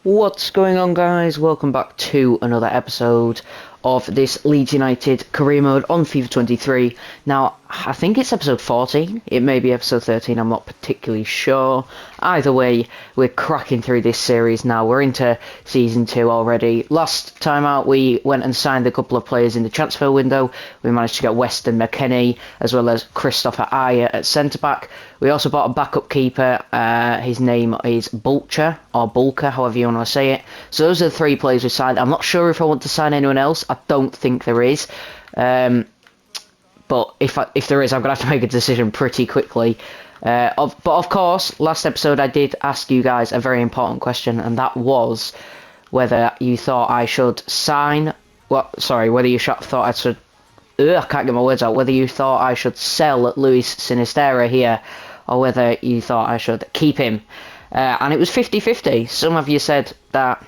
What's going on, guys? Welcome back to another episode of this Leeds United career mode on FIFA 23. Now, I think it's episode 14. It may be episode 13. I'm not particularly sure. Either way, we're cracking through this series now. We're into season 2 already. Last time out, we went and signed a couple of players in the transfer window. We managed to get Weston McKennie as well as Christopher Ayer at centre-back. We also bought a backup keeper. His name is Bulcher, or Bulker, however you want to say it. So those are the 3 players we signed. I'm not sure if I want to sign anyone else. I don't think there is. But if there is, I'm going to have to make a decision pretty quickly. But of course, last episode I did ask you guys a very important question, and that was whether you thought I should sign... whether you thought I should... I can't get my words out. Whether you thought I should sell Luis Sinisterra here, or whether you thought I should keep him. And it was 50-50. Some of you said that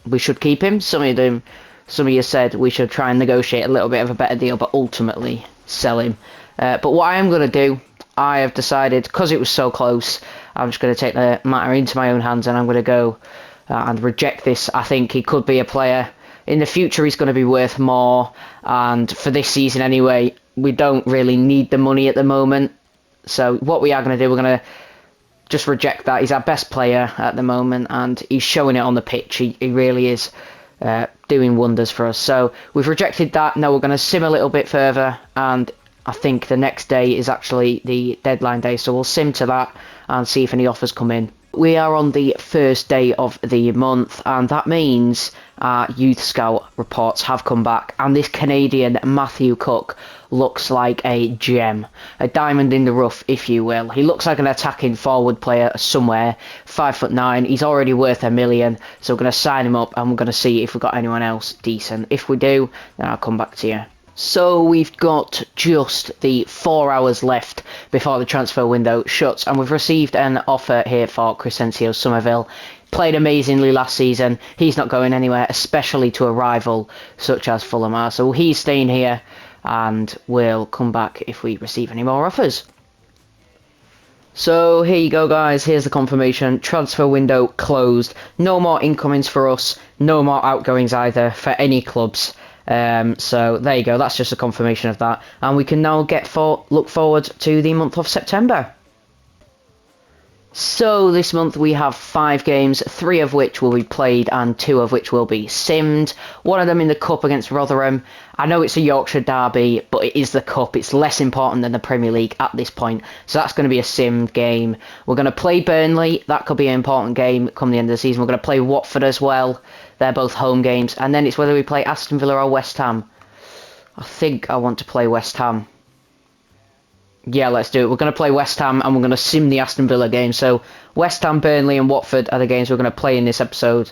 we should keep him. Some of you said we should try and negotiate a little bit of a better deal, but ultimately sell him. But what I am going to do, I have decided, because it was so close, I'm just going to take the matter into my own hands, and I'm going to go and reject this. I think he could be a player. In the future, he's going to be worth more, and for this season anyway, we don't really need the money at the moment. So what we are going to do, we're going to just reject that. He's our best player at the moment, and he's showing it on the pitch. He really is doing wonders for us. So we've rejected that. Now we're going to sim a little bit further, and I think the next day is actually the deadline day, so we'll sim to that and see if any offers come in. We are on the first day of the month, and that means our youth scout reports have come back, and this Canadian Matthew Cook looks like a gem, a diamond in the rough, if you will. He looks like an attacking forward player somewhere, 5'9". He's already worth $1 million, so we're going to sign him up, and we're going to see if we've got anyone else decent. If we do, then I'll come back to you. So we've got just the 4 hours left before the transfer window shuts, and we've received an offer here for Crescencio Somerville. Played amazingly last season. He's not going anywhere, especially to a rival such as Fulham are. So he's staying here, and we'll come back if we receive any more offers. So here you go, guys. Here's the confirmation. Transfer window closed. No more incomings for us. No more outgoings either for any clubs. So there you go, that's just a confirmation of that, and we can now look forward to the month of September. So this month we have 5 games, 3 of which will be played and 2 of which will be simmed. One of them in the Cup against Rotherham. I know it's a Yorkshire derby, but it is the Cup. It's less important than the Premier League at this point, so that's going to be a simmed game. We're going to play Burnley. That could be an important game come the end of the season. We're going to play Watford as well. They're both home games, and then it's whether we play Aston Villa or West Ham. I think I want to play West Ham. Yeah, let's do it. We're going to play West Ham, and we're going to sim the Aston Villa game. So West Ham, Burnley and Watford are the games we're going to play in this episode.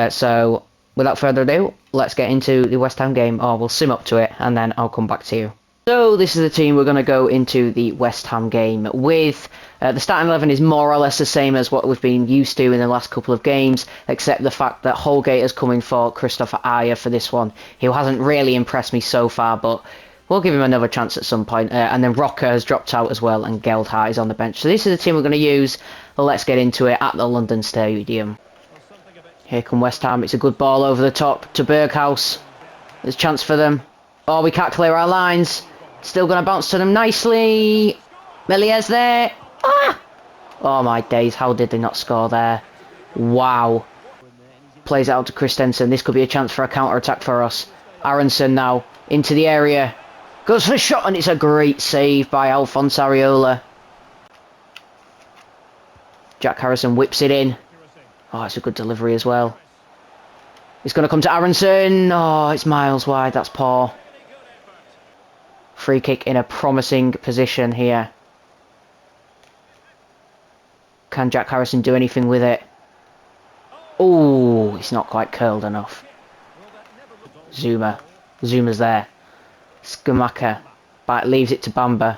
So without further ado, let's get into the West Ham game, or we'll sim up to it, and then I'll come back to you. So this is the team we're going to go into the West Ham game with. The starting 11 is more or less the same as what we've been used to in the last couple of games, except the fact that Holgate is coming for Christopher Ayer for this one. He hasn't really impressed me so far, but we'll give him another chance at some point. And then Rocker has dropped out as well, and Geldhart is on the bench. So this is the team we're going to use. Let's get into it at the London Stadium. Here come West Ham. It's a good ball over the top to Berghaus. There's a chance for them. Oh, we can't clear our lines. Still going to bounce to them nicely. Melier's there. Ah! Oh my days, how did they not score there? Wow. Plays it out to Christensen. This could be a chance for a counter-attack for us. Aronson now into the area. Goes for the shot, and it's a great save by Alphonse Areola. Jack Harrison whips it in. Oh, it's a good delivery as well. It's going to come to Aronson. Oh, it's miles wide. That's poor. Free kick in a promising position here. Can Jack Harrison do anything with it? Oh, it's not quite curled enough. Zuma's there. Skamaka leaves it to Bamba.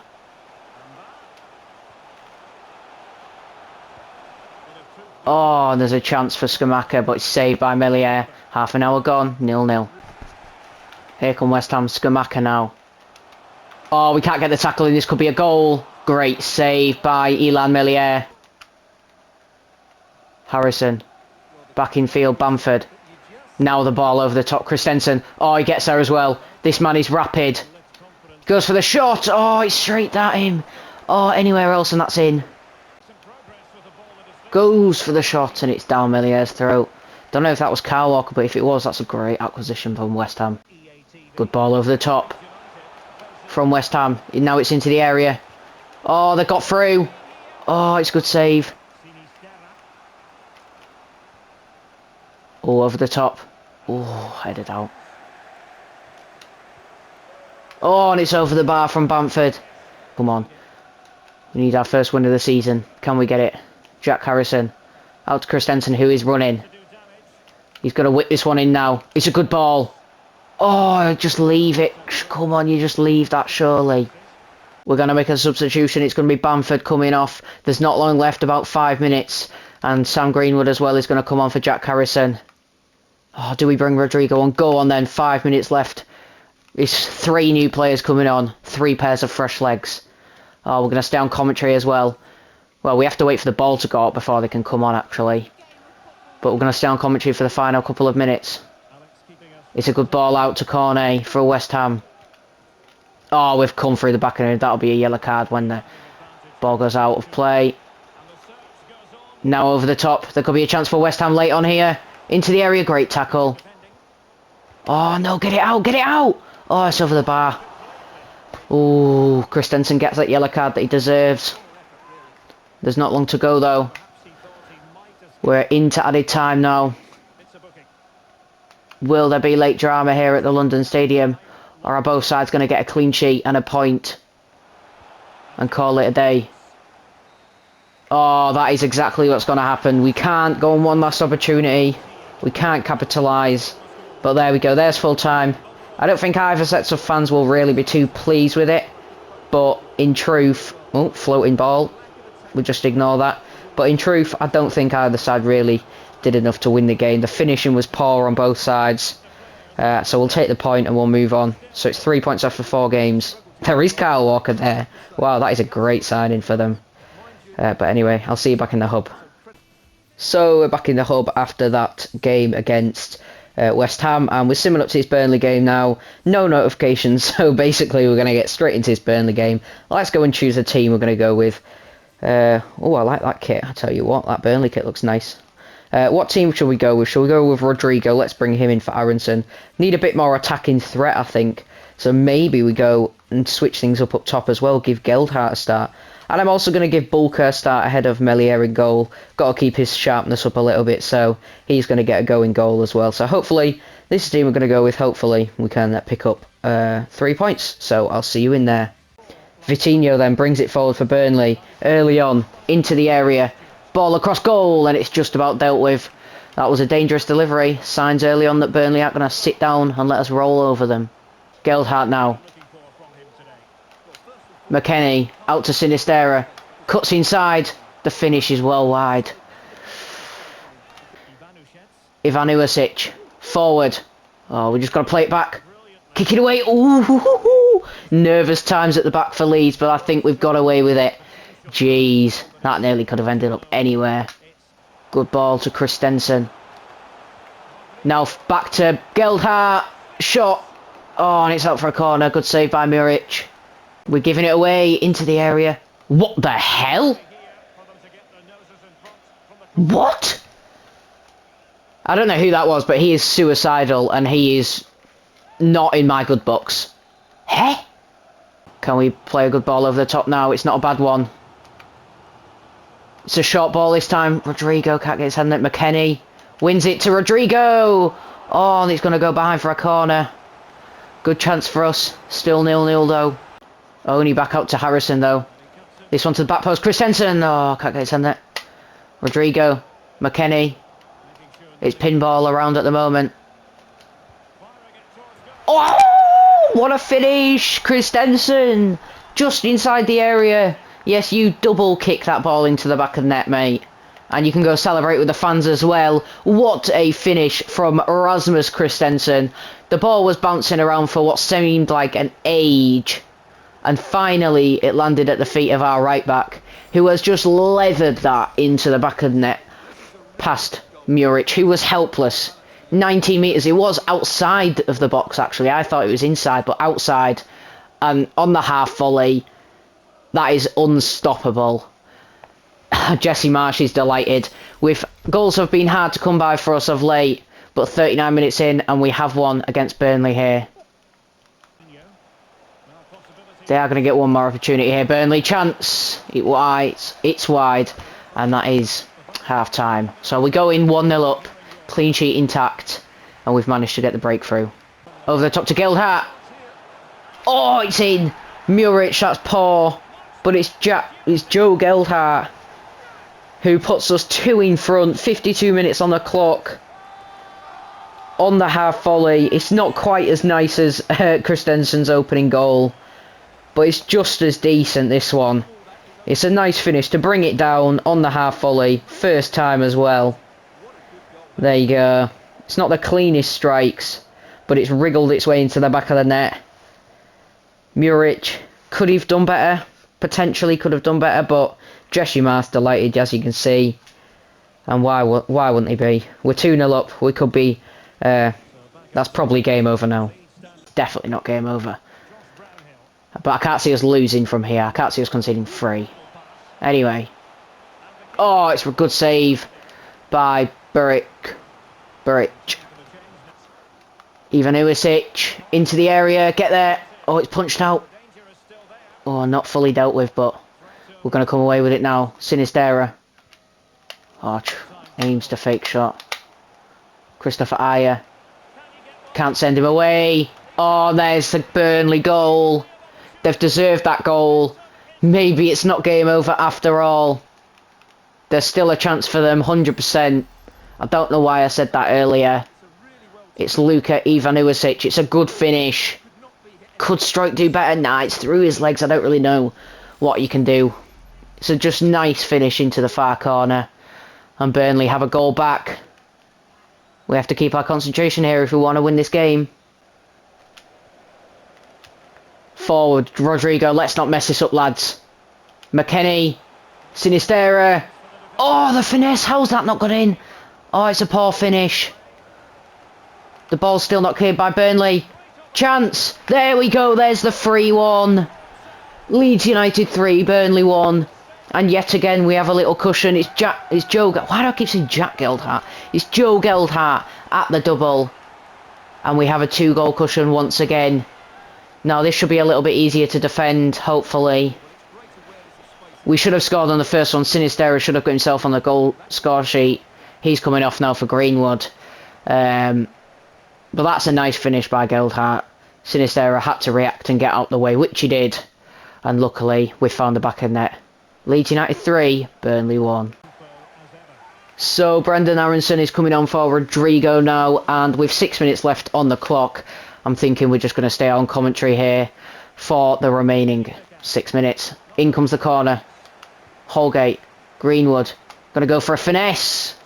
Oh, and there's a chance for Skamaka, but it's saved by Melier. Half an hour gone, 0-0. Here come West Ham. Skamaka now. Oh, we can't get the tackle in. This could be a goal. Great save by Ilan Melier. Harrison. Back in field, Bamford. Now the ball over the top, Christensen. Oh, he gets there as well. This man is rapid. Goes for the shot. Oh, it's straight at him. Oh, anywhere else and that's in. Goes for the shot and it's down Melier's throat. Don't know if that was Kyle Walker, but if it was, that's a great acquisition from West Ham. Good ball over the top from West Ham. Now it's into the area. Oh, they got through. Oh, it's a good save. Oh, over the top. Oh, headed out. Oh, and it's over the bar from Bamford. Come on. We need our first win of the season. Can we get it? Jack Harrison. Out to Christensen, who is running. He's got to whip this one in now. It's a good ball. Oh, just leave it. Come on, you just leave that, surely. We're going to make a substitution. It's going to be Bamford coming off. There's not long left, about 5 minutes. And Sam Greenwood as well is going to come on for Jack Harrison. Oh, do we bring Rodrigo on? Go on then, 5 minutes left. It's 3 new players coming on. 3 pairs of fresh legs. Oh, we're going to stay on commentary as well. Well, we have to wait for the ball to go up before they can come on, actually. But we're going to stay on commentary for the final couple of minutes. It's a good ball out to Cornet for West Ham. Oh, we've come through the back of it. That'll be a yellow card when the ball goes out of play. Now over the top. There could be a chance for West Ham late on here. Into the area. Great tackle. Oh, no. Get it out. Get it out. Oh, it's over the bar. Oh, Christensen gets that yellow card that he deserves. There's not long to go, though. We're into added time now. Will there be late drama here at the London Stadium? Or are both sides going to get a clean sheet and a point? And call it a day? Oh, that is exactly what's going to happen. We can't go on one last opportunity. We can't capitalise. But there we go. There's full time. I don't think either sets of fans will really be too pleased with it. But in truth... Oh, floating ball. We'll just ignore that. But in truth, I don't think either side really did enough to win the game. The finishing was poor on both sides. So we'll take the point and we'll move on. So it's 3 points after 4 games. There is Kyle Walker there. Wow, that is a great signing for them. But anyway, I'll see you back in the hub. So we're back in the hub after that game against West Ham. And we're simming up to this Burnley game now. No notifications. So basically we're going to get straight into this Burnley game. Let's go and choose a team we're going to go with. Oh, I like that kit. I tell you what, that Burnley kit looks nice. What team shall we go with? Shall we go with Rodrigo? Let's bring him in for Aronson. Need a bit more attacking threat, I think. So maybe we go and switch things up top as well. Give Geldhart a start. And I'm also going to give Bulker a start ahead of Melier in goal. Got to keep his sharpness up a little bit. So he's going to get a go in goal as well. So hopefully, this team we're going to go with, hopefully, we can pick up 3 points. So I'll see you in there. Vitinho then brings it forward for Burnley. Early on, into the area. Ball across goal, and it's just about dealt with. That was a dangerous delivery. Signs early on that Burnley aren't going to sit down and let us roll over them. Geldhart now. McKennie out to Sinistera. Cuts inside. The finish is well wide. Ivanusic. Forward. Oh, we just got to play it back. Kick it away. Ooh, nervous times at the back for Leeds, but I think we've got away with it. Jeez, that nearly could have ended up anywhere. Good ball to Christensen. Now back to Geldhart. Shot. Oh, and it's out for a corner. Good save by Muric. We're giving it away into the area. What the hell? What? I don't know who that was, but he is suicidal and he is not in my good books. Hey? Can we play a good ball over the top now? It's not a bad one. It's a short ball this time. Rodrigo can't get his hand on it. McKennie wins it to Rodrigo. Oh, and he's going to go behind for a corner. Good chance for us. Still 0-0 though. Only back out to Harrison though. This one to the back post. Christensen. Oh, can't get his hand on it. Rodrigo. McKennie. It's pinball around at the moment. Oh, what a finish. Christensen. Just inside the area. Yes, you double kick that ball into the back of the net, mate. And you can go celebrate with the fans as well. What a finish from Rasmus Christensen. The ball was bouncing around for what seemed like an age. And finally, it landed at the feet of our right back, who has just leathered that into the back of the net. Past Muric, who was helpless. 19 metres. It was outside of the box, actually. I thought it was inside, but outside. And on the half volley, that is unstoppable. Jesse Marsh is delighted. Goals have been hard to come by for us of late, but 39 minutes in, and we have one against Burnley here. They are going to get one more opportunity here. Burnley chance. It's wide, and that is half time. So we go in 1-0 up, clean sheet intact, and we've managed to get the breakthrough. Over the top to Gildhart. Oh, it's in. Muric, that's poor, but it's Joe Gildhart who puts us 2 in front. 52 minutes on the clock. On the half volley, it's not quite as nice as Christensen's opening goal, but it's just as decent, this one. It's a nice finish to bring it down on the half volley. First time as well. There you go. It's not the cleanest strikes, but it's wriggled its way into the back of the net. Muric could have done better. Potentially could have done better, but Jesse Marsh delighted, as you can see. And why wouldn't he be? We're 2-0 up. We could be... that's probably game over now. Definitely not game over. But I can't see us losing from here. I can't see us conceding 3. Anyway. Oh, it's a good save by Buric. Ivanusic into the area. Get there. Oh, it's punched out. Oh, not fully dealt with, but we're going to come away with it now. Sinistera. Oh, aims to fake shot. Christopher Ayer. Can't send him away. Oh, there's the Burnley goal. They've deserved that goal. Maybe it's not game over after all. There's still a chance for them, 100%. I don't know why I said that earlier. It's Luka Ivanusic. It's a good finish. Could Strike do better? Nah, it's through his legs. I don't really know what you can do. It's a just nice finish into the far corner. And Burnley have a goal back. We have to keep our concentration here if we want to win this game. Forward, Rodrigo. Let's not mess this up, lads. McKennie. Sinistera. Oh, the finesse. How's that not got in? Oh, it's a poor finish. The ball's still not cleared by Burnley. Chance. There we go. There's the 3-1. Leeds United 3, Burnley 1. And yet again, we have a little cushion. It's Joe... Why do I keep saying Jack Gildhart? It's Joe Gildhart at the double. And we have a 2-goal cushion once again. Now, this should be a little bit easier to defend, hopefully. We should have scored on the first one. Sinistera should have got himself on the goal score sheet. He's coming off now for Greenwood. But that's a nice finish by Gildhart. Sinistera had to react and get out the way, which he did. And luckily, we found the back of net. Leeds United 3, Burnley 1. So, Brendan Aronson is coming on for Rodrigo now. And with 6 minutes left on the clock, I'm thinking we're just going to stay on commentary here for the remaining 6 minutes. In comes the corner. Holgate. Greenwood. Going to go for a finesse.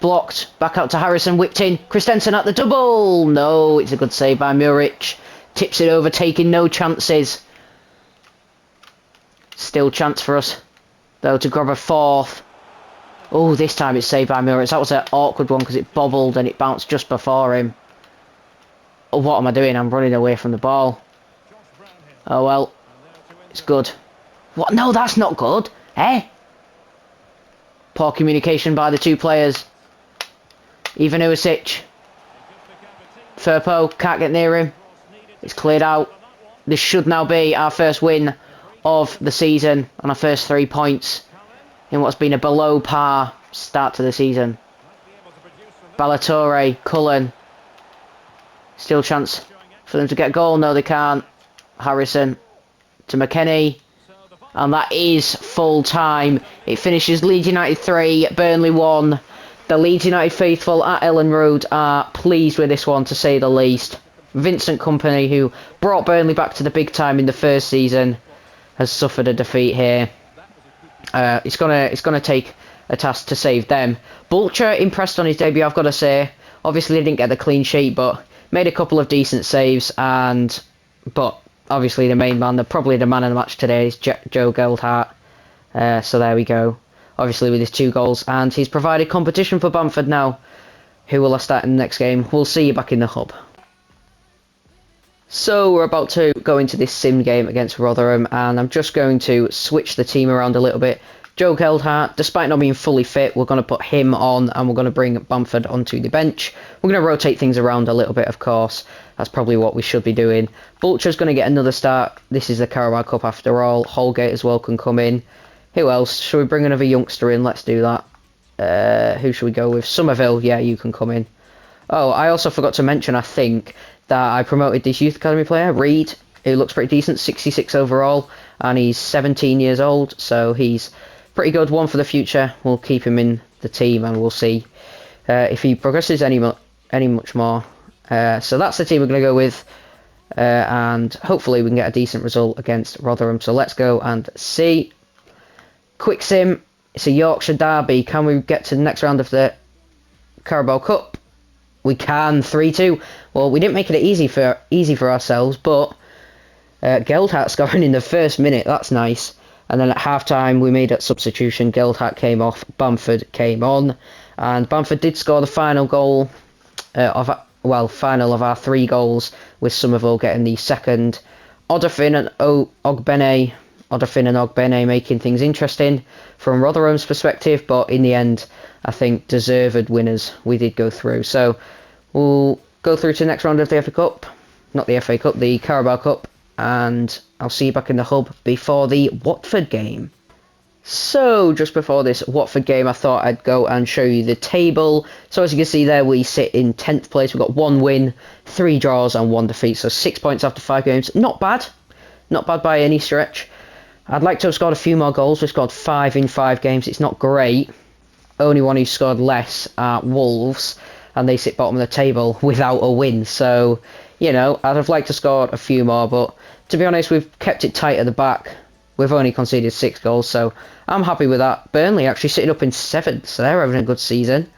Blocked. Back out to Harrison. Whipped in. Christensen at the double. No, it's a good save by Muric. Tips it over, taking no chances. Still chance for us, though, to grab a fourth. Oh, this time it's saved by Muric. That was an awkward one because it bobbled and it bounced just before him. Oh, what am I doing? I'm running away from the ball. Oh, well. It's good. What? No, that's not good. Eh? Poor communication by the two players. Ivanusic. Firpo can't get near him. It's cleared out. This should now be our first win of the season and our first 3 points in what's been a below par start to the season. Ballatore, Cullen. Still chance for them to get a goal. No, they can't. Harrison to McKennie. And that is full time. It finishes Leeds United 3, Burnley 1. The Leeds United faithful at Ellen Road are pleased with this one, to say the least. Vincent Kompany, who brought Burnley back to the big time in the first season, has suffered a defeat here. It's gonna take a task to save them. Butcher impressed on his debut, I've got to say. Obviously, he didn't get the clean sheet, but made a couple of decent saves. But obviously, the main man, probably the man of the match today, is Joe Gildhart. So there we go. obviously with his 2 goals, and he's provided competition for Bamford now. Who will I start in the next game? We'll see you back in the hub. So we're about to go into this sim game against Rotherham, and I'm just going to switch the team around a little bit. Joe Geldhart, despite not being fully fit, we're going to put him on, and we're going to bring Bamford onto the bench. We're going to rotate things around a little bit, of course. That's probably what we should be doing. Vulture's going to get another start. This is the Carabao Cup after all. Holgate as well can come in. Who else? Should we bring another youngster in? Let's do that. Who should we go with? Somerville, yeah, you can come in. Oh, I also forgot to mention, I think, that I promoted this youth academy player, Reed, who looks pretty decent, 66 overall, and he's 17 years old, so he's pretty good, one for the future. We'll keep him in the team, and we'll see if he progresses any much more. So that's the team we're going to go with, and hopefully we can get a decent result against Rotherham. So let's go and see. Quick sim, it's a Yorkshire derby. Can we get to the next round of the Carabao Cup? We can. 3-2. Well, we didn't make it easy for ourselves, but Geldhart scoring in the first minute, that's nice. And then at half-time, we made a substitution. Geldhart came off, Bamford came on, and Bamford did score the final goal final of our 3 goals, with Somerville getting the second. Odafin and Ogbene making things interesting from Rotherham's perspective, but in the end, I think deserved winners. We did go through, so we'll go through to the next round of the FA Cup. Not the FA Cup, the Carabao Cup, and I'll see you back in the hub before the Watford game. So, just before this Watford game, I thought I'd go and show you the table. So as you can see there, we sit in 10th place. We've got 1 win, 3 draws and 1 defeat, so 6 points after 5 games. Not bad. Not bad by any stretch. I'd like to have scored a few more goals. We scored 5 in 5 games. It's not great. Only one who scored less are Wolves, and they sit bottom of the table without a win. So, you know, I'd have liked to score a few more, but to be honest, we've kept it tight at the back. We've only conceded 6 goals, so I'm happy with that. Burnley actually sitting up in 7th, so they're having a good season.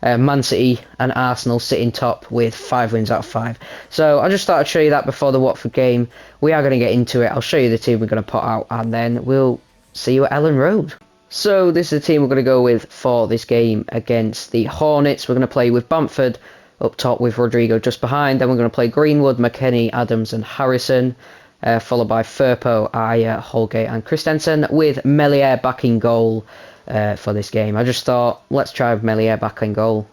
Man City and Arsenal sitting top with 5 wins out of 5. So I just thought I'd show you that before the Watford game. We are going to get into it. I'll show you the team we're going to put out, and then we'll see you at Ellen Road. So this is the team we're going to go with for this game against the Hornets. We're going to play with Bamford up top with Rodrigo just behind. Then we're going to play Greenwood, McKennie, Adams and Harrison. Followed by Firpo, Ayer, Holgate and Christensen, with Melier back in goal for this game. I just thought, let's try with Melier back in goal.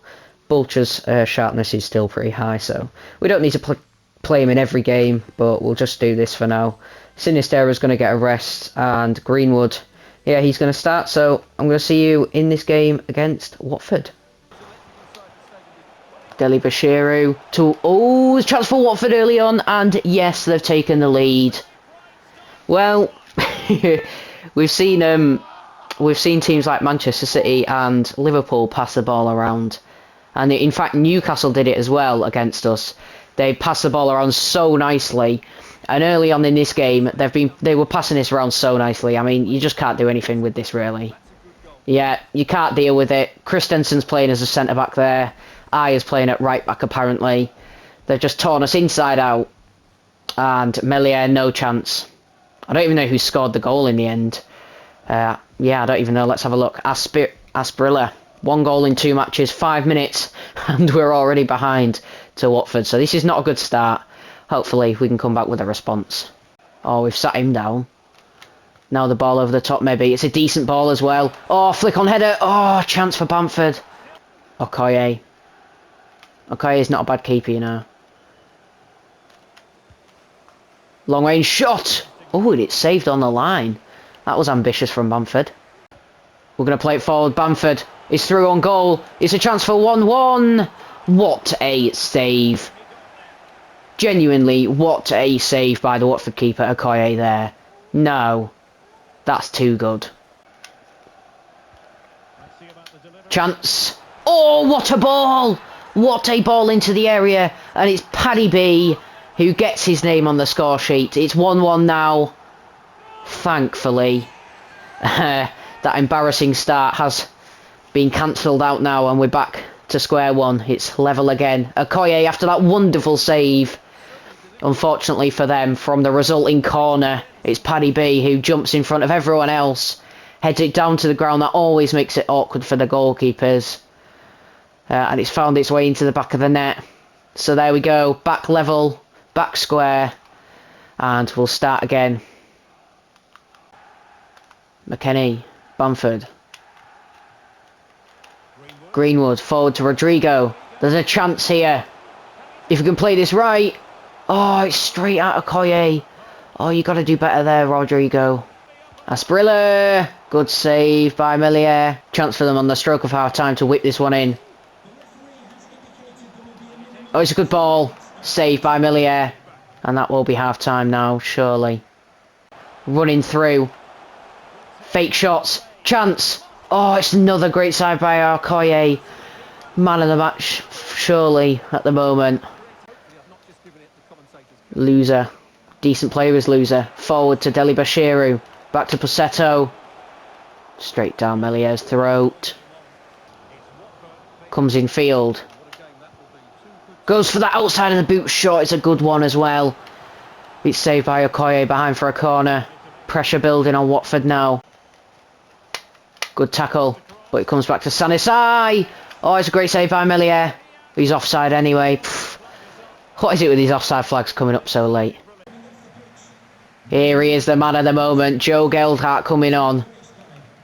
Vulture's sharpness is still pretty high, so we don't need to play him in every game, but we'll just do this for now. Sinistera's going to get a rest, and Greenwood, yeah, he's going to start, so I'm going to see you in this game against Watford. Deli Bashiru to there's a chance for Watford early on, and yes, they've taken the lead. Well, we've seen teams like Manchester City and Liverpool pass the ball around, and in fact Newcastle did it as well against us. They passed the ball around so nicely, and early on in this game they were passing this around so nicely. I mean, you just can't do anything with this really. Yeah, you can't deal with it. Christensen's playing as a centre back there. Ayer's playing at right back apparently. They've just torn us inside out. And Melier, no chance. I don't even know who scored the goal in the end. Yeah, I don't even know. Let's have a look. Asprilla. 1 goal in 2 matches, 5 minutes, and we're already behind to Watford. So this is not a good start. Hopefully we can come back with a response. Oh, we've sat him down. Now the ball over the top maybe. It's a decent ball as well. Oh, flick on header. Oh, chance for Bamford. Okoye. Okoye is not a bad keeper, you know. Long range shot. Oh, and it's saved on the line. That was ambitious from Bamford. We're going to play it forward. Bamford is through on goal. It's a chance for 1-1. What a save. Genuinely, what a save by the Watford keeper, Okoye there. No. That's too good. Chance. Oh, what a ball. What a ball into the area. And it's Paddy B who gets his name on the score sheet. It's 1-1 now. Thankfully. That embarrassing start has been cancelled out now, and we're back to square one. It's level again. Okoye, after that wonderful save, unfortunately for them, from the resulting corner, it's Paddy B who jumps in front of everyone else Heads it down to the ground. That always makes it awkward for the goalkeepers. And it's found its way into the back of the net. So there we go. Back level, back square. And we'll start again. McKennie, Bamford. Greenwood, forward to Rodrigo. There's a chance here. If you can play this right. Oh, it's straight out of Koye. Oh, you got to do better there, Rodrigo. Asprilla. Good save by Melier. Chance for them on the stroke of half time to whip this one in. Oh, it's a good ball. Saved by Melier. And that will be half time now, surely. Running through. Fake shots. Chance. Oh, it's another great save by Koye. Man of the match, surely, at the moment. Loser. Decent player is Loser. Forward to Deli Bashiru. Back to Pussetto. Straight down Melier's throat. Comes in field. Goes for that outside of the boot shot. It's a good one as well. It's saved by Okoye behind for a corner. Pressure building on Watford now. Good tackle. But it comes back to Sanisai. Oh, it's a great save by Melier. He's offside anyway. Pfft. What is it with these offside flags coming up so late? Here he is, the man of the moment. Joe Geldhart coming on.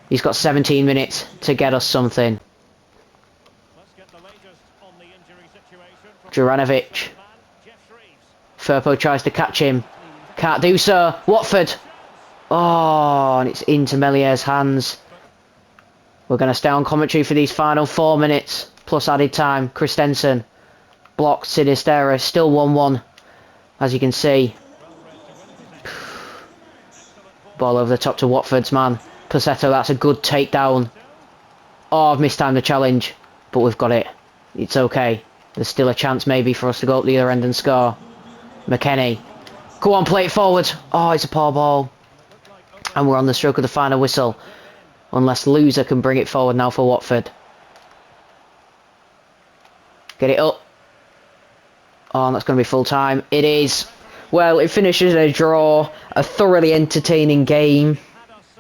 He's got 17 minutes to get us something. Juranovic. Firpo tries to catch him. Can't do so. Watford. Oh, and it's into Melier's hands. We're going to stay on commentary for these final 4 minutes. Plus added time. Christensen. Blocked. Sinistera. Still 1-1. As you can see. Ball over the top to Watford's man. Pussetto, that's a good takedown. Oh, I've mistimed the challenge. But we've got it. It's okay. There's still a chance maybe for us to go up the other end and score. McKennie. Go on, play it forward. Oh, it's a poor ball. And we're on the stroke of the final whistle. Unless Loser can bring it forward now for Watford. Get it up. Oh, and that's going to be full time. It is. Well, it finishes in a draw. A thoroughly entertaining game.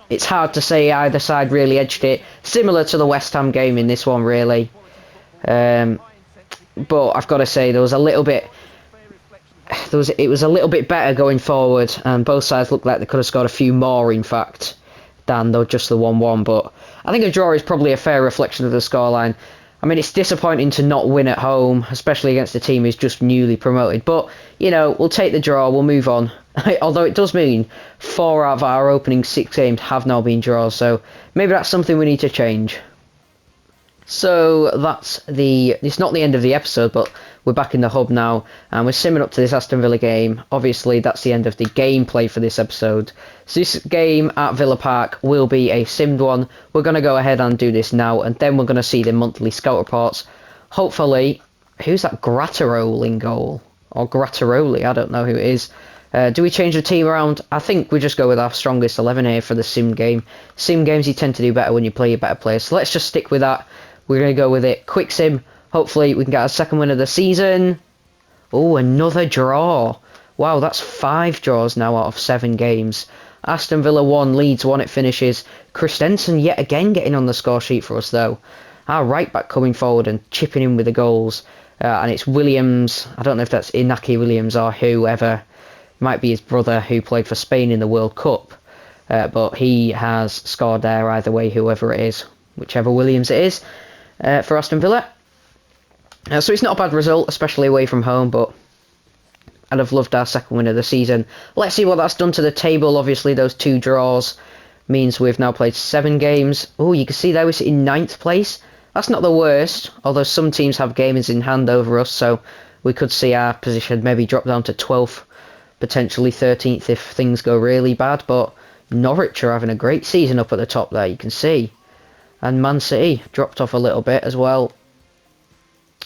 It's hard to say either side really edged it. Similar to the West Ham game in this one, really. But I've got to say, there was a little bit... It was a little bit better going forward. And both sides looked like they could have scored a few more, in fact, than though just the 1-1. But I think a draw is probably a fair reflection of the scoreline. I mean, it's disappointing to not win at home, especially against a team who's just newly promoted. But, you know, we'll take the draw, we'll move on. Although it does mean 4 out of our opening 6 games have now been draws, so maybe that's something we need to change. So it's not the end of the episode, but we're back in the hub now, and we're simming up to this Aston Villa game. Obviously, that's the end of the gameplay for this episode. So this game at Villa Park will be a simmed one. We're going to go ahead and do this now, and then we're going to see the monthly scout reports. Hopefully, who's that Grattaroli in goal? Or Grattaroli, I don't know who it is. Do we change the team around? I think we just go with our strongest 11 here for the sim game. Sim games, you tend to do better when you play your better players, so let's just stick with that. We're going to go with it. Quick sim. Hopefully we can get our second win of the season. Oh, another draw. Wow, that's 5 draws now out of 7 games. Aston Villa 1, Leeds 1 it finishes. Christensen yet again getting on the score sheet for us though. Our right back coming forward and chipping in with the goals. And it's Williams. I don't know if that's Inaki Williams or whoever. Might be his brother who played for Spain in the World Cup. But he has scored there either way, whoever it is. Whichever Williams it is. For Aston Villa. So it's not a bad result, especially away from home, but I'd have loved our second win of the season. Let's see what that's done to the table. Obviously, those 2 draws means we've now played 7 games. Oh, you can see there we're in 9th place. That's not the worst, although some teams have games in hand over us, so we could see our position maybe drop down to 12th, potentially 13th if things go really bad, but Norwich are having a great season up at the top there, you can see. And Man City dropped off a little bit as well.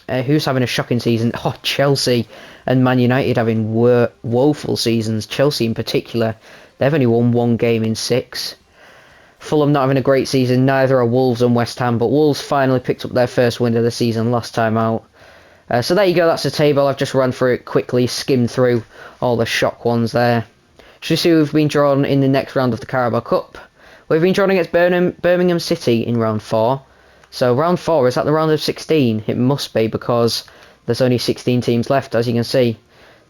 Who's having a shocking season? Oh, Chelsea and Man United having woeful seasons. Chelsea in particular. They've only won 1 game in 6. Fulham not having a great season. Neither are Wolves and West Ham. But Wolves finally picked up their first win of the season last time out. So there you go. That's the table. I've just run through it quickly. Skimmed through all the shock ones there. Should we see who've been drawn in the next round of the Carabao Cup? We've been drawn against Birmingham City in round 4. So round 4, is that the round of 16? It must be, because there's only 16 teams left, as you can see.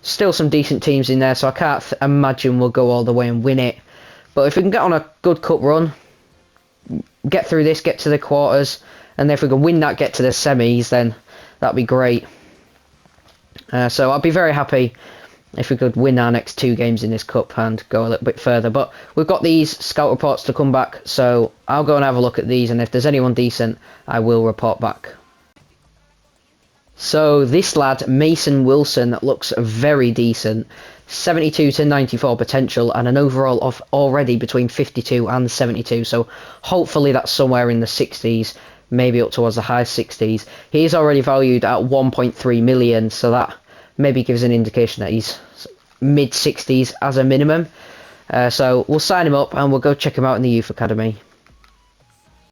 Still some decent teams in there, so I can't imagine we'll go all the way and win it. But if we can get on a good cup run, get through this, get to the quarters, and then if we can win that, get to the semis, then that'd be great. So I'd be very happy if we could win our next 2 games in this cup and go a little bit further. But we've got these scout reports to come back, so I'll go and have a look at these, and if there's anyone decent, I will report back. So this lad, Mason Wilson, looks very decent. 72 to 94 potential and an overall of already between 52 and 72. So hopefully that's somewhere in the 60s, maybe up towards the high 60s. He is already valued at 1.3 million, so that maybe gives an indication that he's mid 60s as a minimum. So we'll sign him up and we'll go check him out in the youth academy.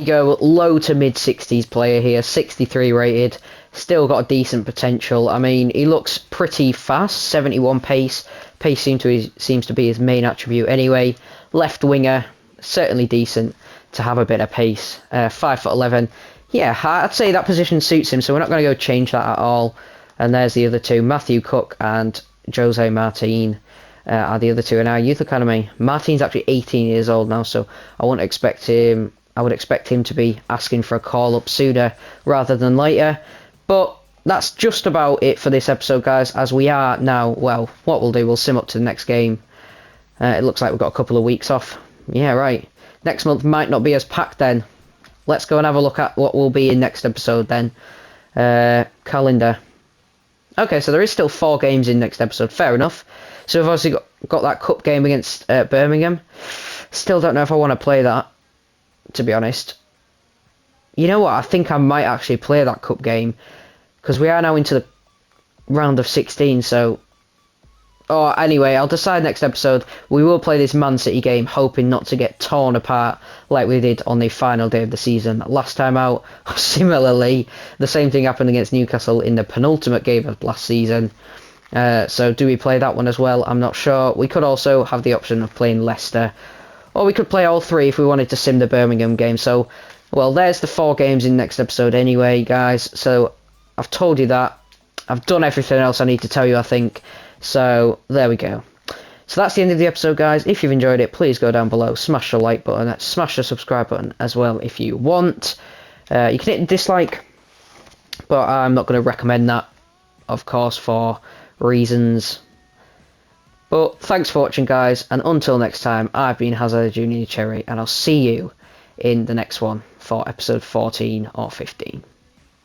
Go low to mid 60s player here, 63 rated, still got a decent potential. I mean, he looks pretty fast, 71 pace. Pace seems to be his main attribute anyway. Left winger, certainly decent to have a bit of pace. 5'11". Yeah, I'd say that position suits him, so we're not going to go change that at all. And there's the other two, Matthew Cook and Jose Martin are the other two in our youth academy. Martin's actually 18 years old now, so I would expect him to be asking for a call up sooner rather than later. But that's just about it for this episode, guys, as we are now, well, what we'll do, we'll sim up to the next game. It looks like we've got a couple of weeks off. Yeah, right. Next month might not be as packed then. Let's go and have a look at what will be in next episode then. Calendar. Okay, so there is still 4 games in next episode. Fair enough. So we've obviously got that cup game against Birmingham. Still don't know if I want to play that, to be honest. You know what? I think I might actually play that cup game, because we are now into the round of 16, so... Oh, anyway, I'll decide next episode. We will play this Man City game, hoping not to get torn apart like we did on the final day of the season last time out. Similarly, the same thing happened against Newcastle in the penultimate game of last season. So do we play that one as well? I'm not sure. We could also have the option of playing Leicester, or we could play all 3 if we wanted to sim the Birmingham game. So, well, there's the 4 games in next episode anyway, guys. So I've told you that. I've done everything else I need to tell you, I think. So there we go. So that's the end of the episode, guys. If you've enjoyed it, please go down below, smash the like button, smash the subscribe button as well if you want. You can hit dislike, but I'm not going to recommend that, of course, for reasons. But thanks for watching, guys, and until next time, I've been Hazard Junior Cherry, and I'll see you in the next one for episode 14 or 15.